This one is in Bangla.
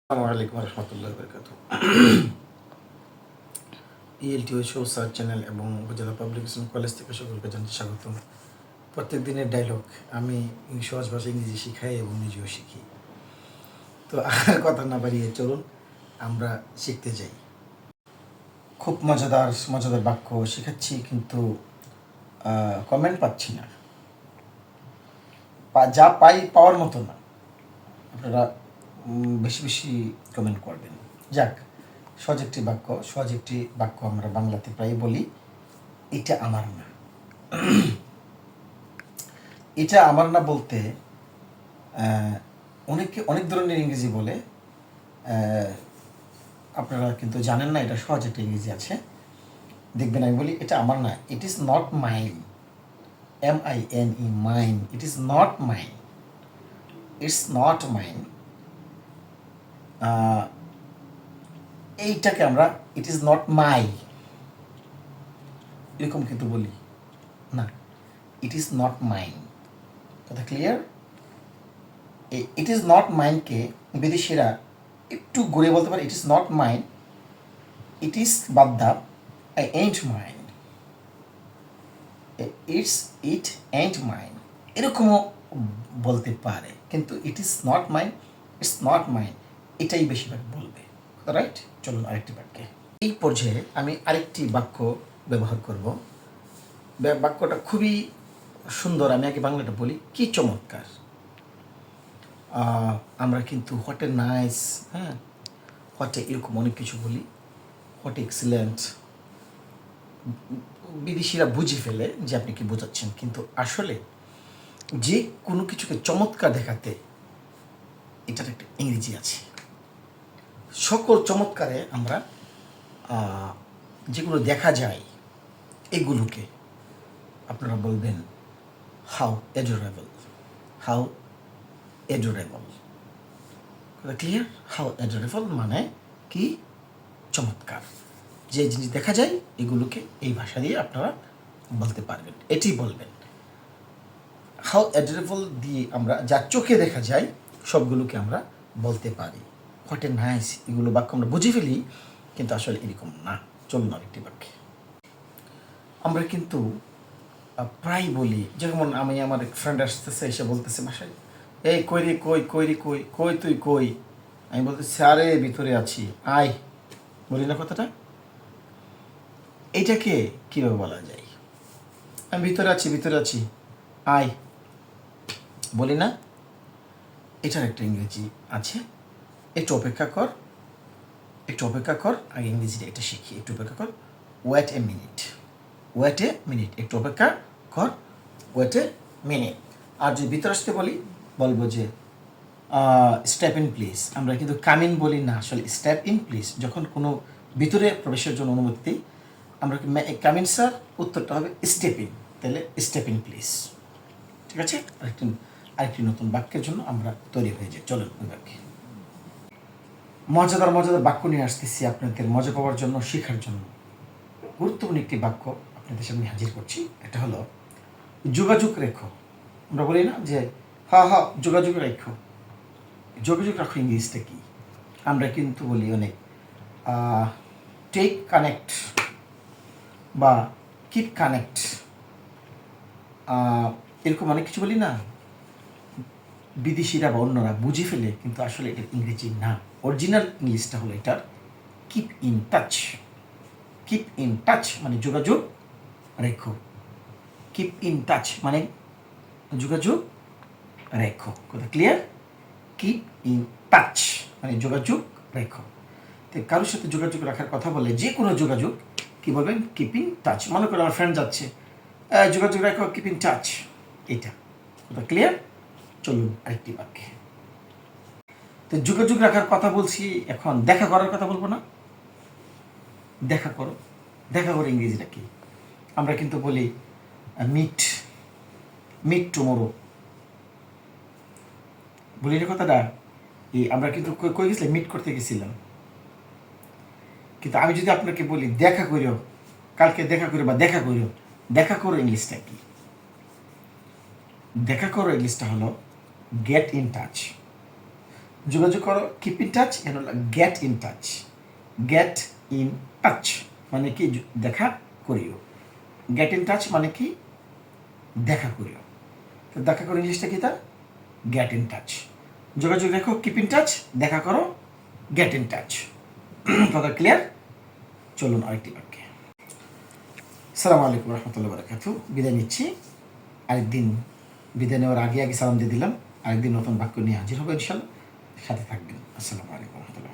আসসালামু আলাইকুম রহমতুল্লাহ বরকাত। ইএলটিও শো সার্চ চ্যানেল এবং উপজেলা পাবলিকেশন কলেজ থেকে সকলকে জানাতে স্বাগতম। প্রত্যেক দিনের ডায়লগ, আমি সহজ ভাষায় ইংরেজি শিখাই এবং নিজেও শিখি। তো আর কথা না বাড়িয়ে চলুন আমরা শিখতে যাই। খুব মজাদার মজাদার বাক্য শেখাচ্ছি, কিন্তু কমেন্ট পাচ্ছি না। যা পাই পাওয়ার মতো না, আপনারা বেশি বেশি কমেন্ট করবেন। যাক, সহজ একটি বাক্য আমরা বাংলাতে প্রায় বলি, এটা আমার না। এটা আমার না বলতে অনেক ধরনের ইংরেজি বলে, আপনারা কিন্তু জানেন না এটা সহজ একটা ইংরেজি আছে। দেখবেন আমি বলি এটা আমার না, it is not mine, MINE, mine, it is not mine, it's not mine. এইটাকে আমরা ইট ইজ নট মাই এরকম কিন্তু বলি না, ইট ইজ নট মাইন। কথা ক্লিয়ার? ইট ইজ নট মাইনকে বিদেশিরা একটু ঘুরে বলতে পারে, it is not mine, it is বাদ দাও, I ant mine, it ant mine, এরকমও বলতে পারে। কিন্তু it is not mine, it's not mine, এটাই বেশিরভাগ বলবে। রাইট? চলুন আরেকটি বাক্যে। এই পর্যায়ে আমি আরেকটি বাক্য ব্যবহার করব। বাক্যটা খুবই সুন্দর। আমি আগে বাংলাটা বলি, কি চমৎকার। আমরা কিন্তু হোয়াট এ নাইস, হ্যাঁ, হোয়াট এ এরকম অনেক কিছু বলি, হোয়াট এক্সিলেন্ট। বিদেশিরা বুঝে ফেলে যে আপনি কি বোঝাচ্ছেন, কিন্তু আসলে যে কোনো কিছুকে চমৎকার দেখাতে এটার একটা ইংরেজি আছে। সকল চমৎকারে আমরা যেগুলো দেখা যায় এগুলোকে আপনারা বলবেন হাউ এডোরেবল, হাউ এডোরেবল। ক্লিয়ার? হাউ এডোরেবল মানে কি চমৎকার। যে জিনিস দেখা যায় এগুলোকে এই ভাষা দিয়ে আপনারা বলতে পারবেন, এটি বলবেন। হাউ এডোরেবল দিয়ে আমরা যা চোখে দেখা যায় সবগুলোকে আমরা বলতে পারি। হোয়াট এ নাইস, এগুলো বাক্য আমরা বুঝে ফেলি, কিন্তু আসলে এরকম না। চলুন আরেকটি বাক্যে। আমরা কিন্তু প্রায় বলি, যেমন আমি আমার এক ফ্রেন্ড আসতেছে, এসে বলতেছে বাসায়, এই কই রে কই, কই রে কই, কই তুই কই। আমি বলতেছি আরে ভিতরে আছি, আয়। বলি না কথাটা? এইটাকে কীভাবে বলা যায়? আমি ভিতরে আছি, ভিতরে আছি, আয়। বলি না? এটার একটা ইংরেজি আছে, একটু অপেক্ষা কর, একটু অপেক্ষা কর, আগে ইংরেজিটা এটা শিখি। একটু অপেক্ষা কর, wait a minute, wait a minute, একটু অপেক্ষা কর, ওয়েট এ মিনিট। আর যদি ভিতরে আসতে বলি, বলবো যে স্টেপ ইন প্লিজ। আমরা কিন্তু কাম ইন বলি না, আসলে স্টেপ ইন প্লিজ। যখন কোনো ভিতরে প্রবেশের জন্য অনুমতি দিই, আমরা কাম ইন স্যার, উত্তরটা হবে স্টেপ ইন। তাহলে স্টেপ ইন প্লিজ। ঠিক আছে? আরেকটি নতুন বাক্যের জন্য আমরা তৈরি হয়ে যাই। চলুন ওই বাক্যে। মজাদার মজাদার বাক্য নিয়ে আসতেছি আপনাদের মজা পাওয়ার জন্য, শেখার জন্য। গুরুত্বপূর্ণ একটি বাক্য আপনাদের সামনে হাজির করছি। এটা হলো যোগাযোগ রেখো। আমরা বলি না যে যোগাযোগ রেখো। যোগাযোগ রাখো ইংলিশটা কি? আমরা কিন্তু বলি অনেক টেক কানেক্ট বা কিপ কানেক্ট, এরকম অনেক কিছু বলি না। বিদেশিরা বা অন্যরা বুঝে ফেলে, কিন্তু আসলে এটা ইংরেজি না। অরিজিনাল ইংলিশটা হলো এটার keep in touch. Keep in touch মানে যোগাযোগ রেখো। কিপ ইন টাচ মানে যোগাযোগ রেখো। কথা ক্লিয়ার? কিপ ইন টাচ মানে যোগাযোগ রেখো। তো কারোর সাথে যোগাযোগ রাখার কথা বলে, যে কোনো যোগাযোগ কী বলবেন? Keep in touch. মনে করো আমার ফ্রেন্ড যাচ্ছে, যোগাযোগ রেখো, কিপ ইন টাচ। এটা কথা ক্লিয়ার? চলুন আরেকটি বাক্যে। তো যোগাযোগ রাখার কথা বলছি, এখন দেখা করার কথা বলবো না? দেখা করো, দেখা করো ইংরেজিটা কি? আমরা কিন্তু বলি মিট, মিট টুমোরো। বলি না কথাটা? আমরা কিন্তু কই গেছিলাম? মিট করতে গেছিলাম। কিন্তু আমি যদি আপনাকে বলি দেখা করো, কালকে দেখা করো বা দেখা করো, দেখা করো ইংলিশটা কি? দেখা করো ইংলিশটা হলো গেট ইন টাচ। যোগাযোগ করো, কিপ ইন টাচ, এর হলো get in touch. Get in touch মানে কি দেখা করিও। গেট ইন টাচ মানে কি দেখা করিও। তো দেখা করো ইংলিশটা কি তার? Get in touch. যোগাযোগ রেখো, কিপ ইন টাচ, দেখা করো, গেট ইন টাচ। কথা ক্লিয়ার? চলুন আরেকটি বাক্যে। সালাম আলাইকুম রহমতুল্লাহ বারাকাতু। বিদায় নিচ্ছি। আরেকদিন বিদায় নেওয়ার আগে আগে সালাম দিয়ে দিলাম। আরেকদিন নতুন বাক্য নিয়ে হাজির হবে ইনশাল্লাহ। সাথে থাকবেন। আসসালামু আলাইকুম রহমতুল্লাহ।